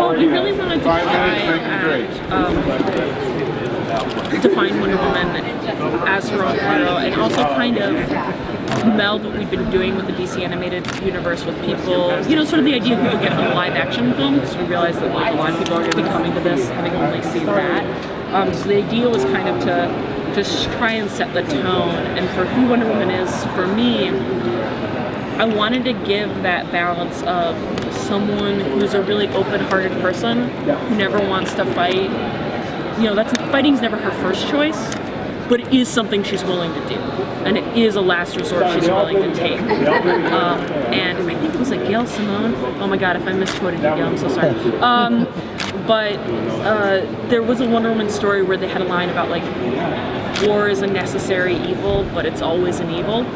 Well, we really wanted to try and define Wonder Woman as her own hero, and also kind of meld what we've been doing with the DC animated universe with people, sort of the idea people get from a live action film, because we realized that like, a lot of people are going to be coming to this having only seen that. So the idea was kind of to just try and set the tone, and for who Wonder Woman is, for me, I wanted to give that balance of someone who's a really open-hearted person who never wants to fight. Fighting's never her first choice, but it is something she's willing to do, and it is a last resort she's willing to take. And I think it was like Gail Simone. Oh my God, if I misquoted you, Gail, I'm so sorry. But there was a Wonder Woman story where they had a line about like, war is a necessary evil, but it's always an evil.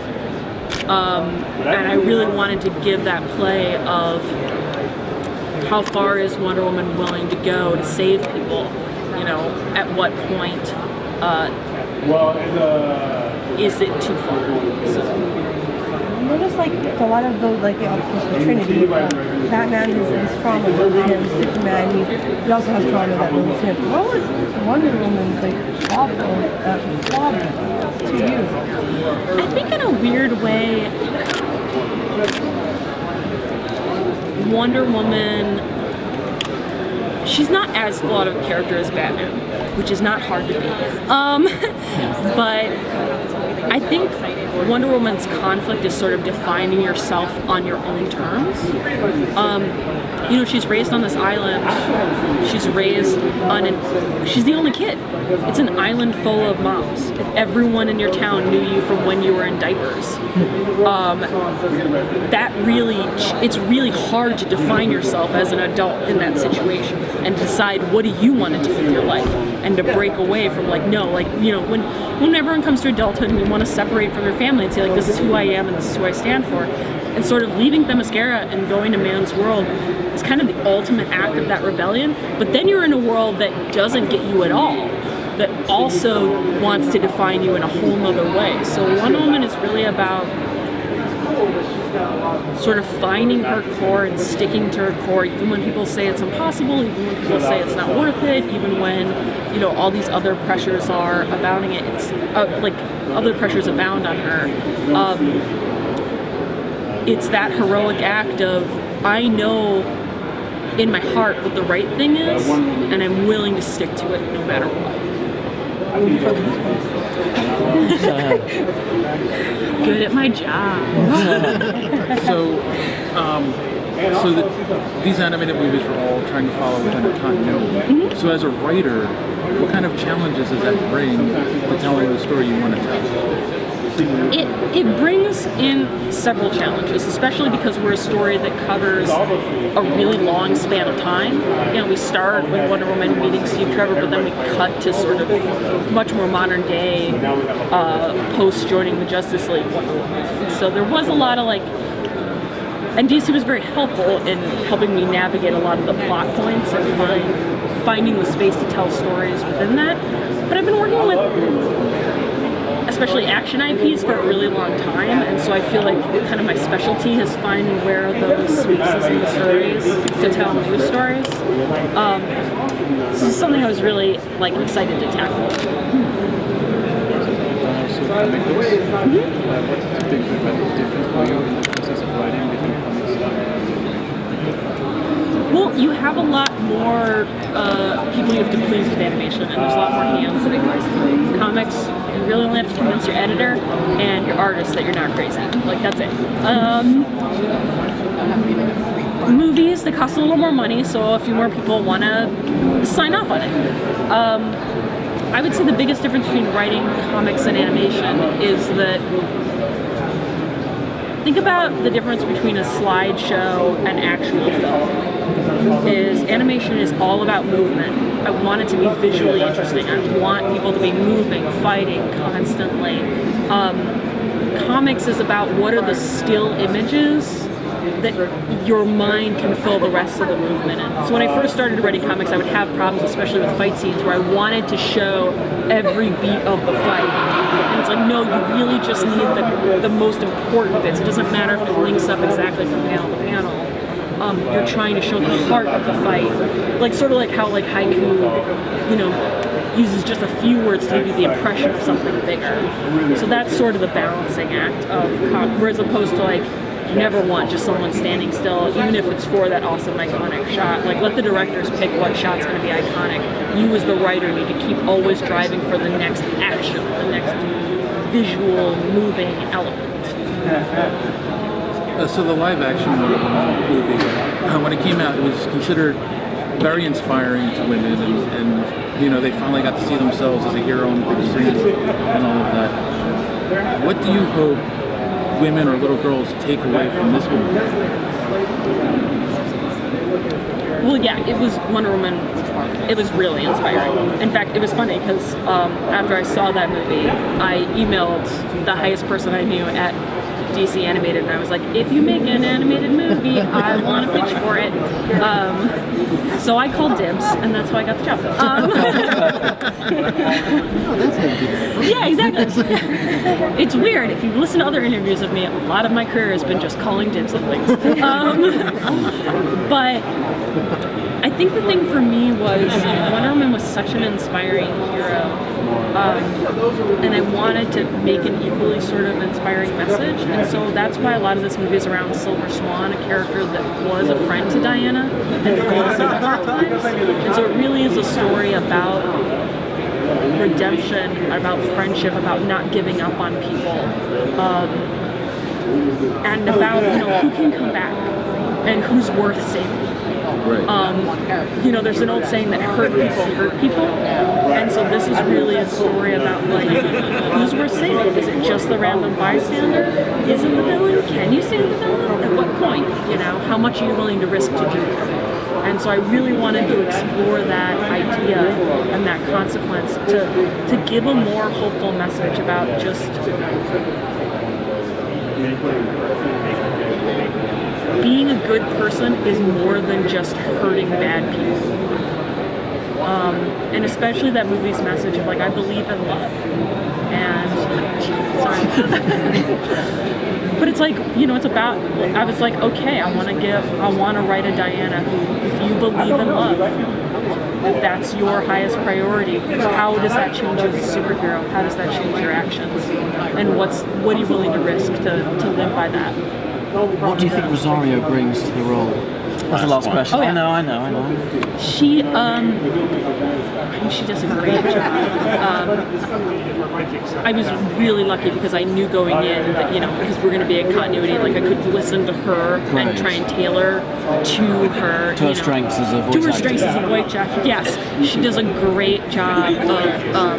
And I really wanted to give that play of how far is Wonder Woman willing to go to save people, at what point is it too far? So. Notice like a lot of those, like of course the Trinity, Batman is trauma that moves him, Superman he also has trauma that moves him. What was Wonder Woman's like flaw to you? I think in a weird way, Wonder Woman, she's not as flawed of a character as Batman, which is not hard to be. But I think Wonder Woman's conflict is sort of defining yourself on your own terms. She's raised on this island. She's raised on she's the only kid. It's an island full of moms. If everyone in your town knew you from when you were in diapers, it's really hard to define yourself as an adult in that situation and decide what do you want to do with your life, and to break away from when everyone comes to adulthood and you want to separate from your family and say like, this is who I am and this is who I stand for, and sort of leaving Themyscira and going to man's world is kind of the ultimate act of that rebellion. But then you're in a world that doesn't get you at all, that also wants to define you in a whole nother way. So Wonder Woman is really about sort of finding her core and sticking to her core, even when people say it's impossible, even when people say it's not worth it, even when all these other pressures are abounding. It's other pressures abound on her. It's that heroic act of, I know in my heart what the right thing is, and I'm willing to stick to it no matter what. Good at my job. These animated movies are all trying to follow within a continuity. Mm-hmm. So as a writer, what kind of challenges does that bring to telling the story you want to tell? It brings in several challenges, especially because we're a story that covers a really long span of time. We start with Wonder Woman meeting Steve Trevor, but then we cut to sort of much more modern day, post joining the Justice League Wonder Woman. So there was a lot of and DC was very helpful in helping me navigate a lot of the plot points and finding the space to tell stories within that. But I've been working with especially action IPs for a really long time, and so I feel like kind of my specialty is finding where are those spaces in the stories to tell new stories. This is something I was really excited to tackle. So comic books, what do you think is different for you in the process of writing different comics? Well, you have a lot more people you have to please with animation, and there's a lot more hands that it goes through. Comics, you really only have to convince your editor and your artist that you're not crazy. That's it. Movies, they cost a little more money, so a few more people want to sign off on it. I would say the biggest difference between writing comics and animation is that, think about the difference between a slideshow and actual film. Animation is all about movement. I want it to be visually interesting. I want people to be moving, fighting constantly. Comics is about what are the still images that your mind can fill the rest of the movement in. So when I first started writing comics, I would have problems, especially with fight scenes, where I wanted to show every beat of the fight. And it's no, you really just need the most important bits. It doesn't matter if it links up exactly from panel to panel. you're trying to show the heart of the fight, like sort of like how like haiku, you know, uses just a few words to give you the impression of something bigger. So that's sort of the balancing act of whereas opposed to like you never want just someone standing still, even if it's for that awesome iconic shot. Like let the directors pick what shot's going to be iconic. You as the writer need to keep always driving for the next action, the next visual moving element. So the live action movie, when it came out, it was considered very inspiring to women, and you know they finally got to see themselves as a hero on the big screen and all of that. What do you hope women or little girls take away from this movie? Well, yeah, it was Wonder Woman. It was really inspiring. In fact, it was funny because after I saw that movie, I emailed the highest person I knew at DC Animated, and I was like, if you make an animated movie, I want to pitch for it. So I called dibs, and that's how I got the job. Yeah, exactly. It's weird. If you listen to other interviews of me, a lot of my career has been just calling dibs on things. But I think the thing for me was Wonder Woman was such an inspiring hero, and I wanted to make an equally sort of inspiring message, and so that's why a lot of this movie is around Silver Swan, a character that was a friend to Diana and fails in Bloodlines. And so it really is a story about redemption, about friendship, about not giving up on people, and about who can come back and who's worth saving. Right. You know, there's an old saying that hurt people, and so this is really a story about like who's worth saving. Is it just the random bystander? Is it the villain? Can you save the villain? At what point? You know, how much are you willing to risk to do it? And so I really wanted to explore that idea and that consequence to give a more hopeful message about just being a good person is more than just hurting bad people. And especially that movie's message of like, I believe in love. And, sorry. But it's like, it's about, I was like, okay, I want to write a Diana who, if you believe in love, if that's your highest priority, how does that change you as a superhero? How does that change your actions? And what are you willing to risk to live by that? What do you think Rosario brings to the role? That's the last question. Oh, yeah. I know. She, I think she does a great job. I was really lucky because I knew going in that, because we're going to be in continuity, like I could listen to her and try and tailor to her. To her strengths as a voice actor. To her strengths as a voice actor. Yes, she does a great job of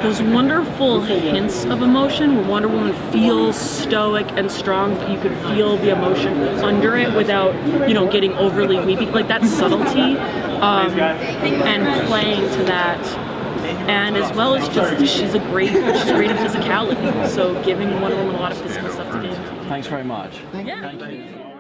those wonderful hints of emotion where Wonder Woman feels stoic and strong, but you could feel the emotion under it without, getting overly weepy. Like that subtlety and playing to that. And as well as just, she's great at physicality. So giving Wonder Woman a lot of physical stuff to do. Thanks very much. Yeah. Thank you.